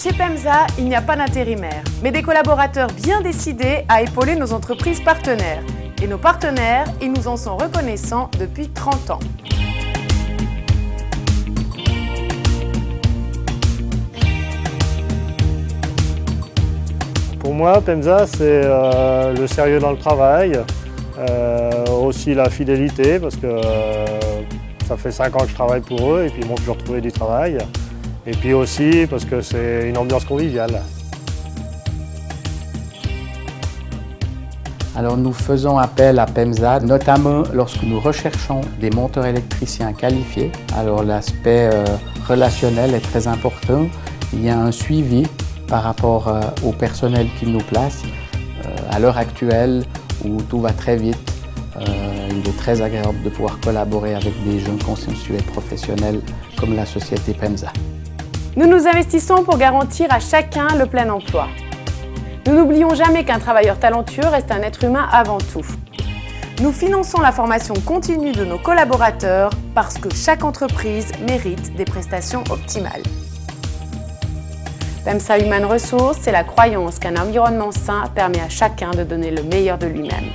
Chez PEMSA, il n'y a pas d'intérimaires, mais des collaborateurs bien décidés à épauler nos entreprises partenaires. Et nos partenaires, ils nous en sont reconnaissants depuis 30 ans. Pour moi, PEMSA, c'est le sérieux dans le travail, aussi la fidélité, parce que ça fait 5 ans que je travaille pour eux et puis ils m'ont toujours trouvé du travail. Et puis aussi parce que c'est une ambiance conviviale. Alors nous faisons appel à PEMSA, notamment lorsque nous recherchons des monteurs électriciens qualifiés. Alors l'aspect relationnel est très important. Il y a un suivi par rapport au personnel qu'ils nous placent. À l'heure actuelle, où tout va très vite, il est très agréable de pouvoir collaborer avec des jeunes consciencieux et professionnels comme la société PEMSA. Nous nous investissons pour garantir à chacun le plein emploi. Nous n'oublions jamais qu'un travailleur talentueux reste un être humain avant tout. Nous finançons la formation continue de nos collaborateurs parce que chaque entreprise mérite des prestations optimales. PEMSA Human Resources, c'est la croyance qu'un environnement sain permet à chacun de donner le meilleur de lui-même.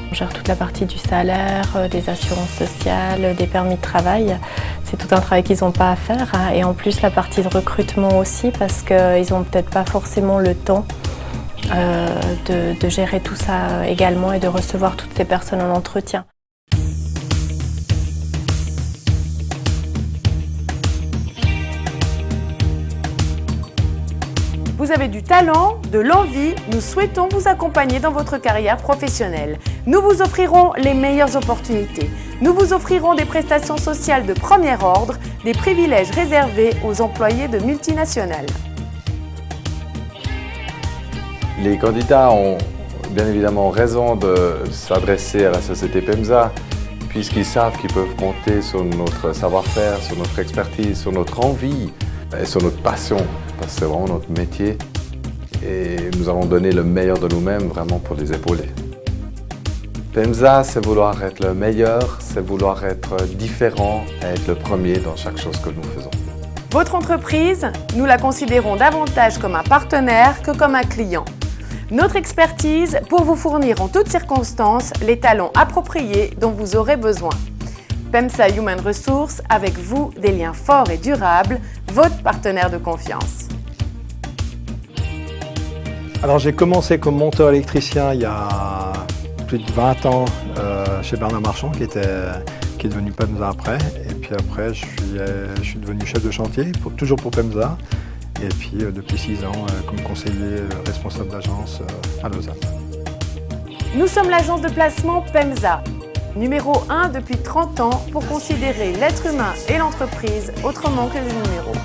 On gère toute la partie du salaire, des assurances sociales, des permis de travail. C'est tout un travail qu'ils n'ont pas à faire. Et en plus, la partie de recrutement aussi, parce qu'ils n'ont peut-être pas forcément le temps de gérer tout ça également et de recevoir toutes ces personnes en entretien. Vous avez du talent, de l'envie, nous souhaitons vous accompagner dans votre carrière professionnelle. Nous vous offrirons les meilleures opportunités. Nous vous offrirons des prestations sociales de premier ordre, des privilèges réservés aux employés de multinationales. Les candidats ont bien évidemment raison de s'adresser à la société PEMSA, puisqu'ils savent qu'ils peuvent compter sur notre savoir-faire, sur notre expertise, sur notre envie et sur notre passion, parce que c'est vraiment notre métier. Et nous allons donner le meilleur de nous-mêmes vraiment pour les épauler. PEMSA, c'est vouloir être le meilleur, c'est vouloir être différent et être le premier dans chaque chose que nous faisons. Votre entreprise, nous la considérons davantage comme un partenaire que comme un client. Notre expertise pour vous fournir en toutes circonstances les talents appropriés dont vous aurez besoin. PEMSA Human Resources, avec vous, des liens forts et durables, votre partenaire de confiance. Alors j'ai commencé comme monteur électricien il y a plus de 20 ans chez Bernard Marchand qui est devenu PEMSA après. Et puis après je suis devenu chef de chantier, toujours pour PEMSA. Et puis depuis 6 ans comme conseiller responsable d'agence à Lausanne. Nous sommes l'agence de placement PEMSA, numéro 1 depuis 30 ans pour considérer l'être humain et l'entreprise autrement que les numéros.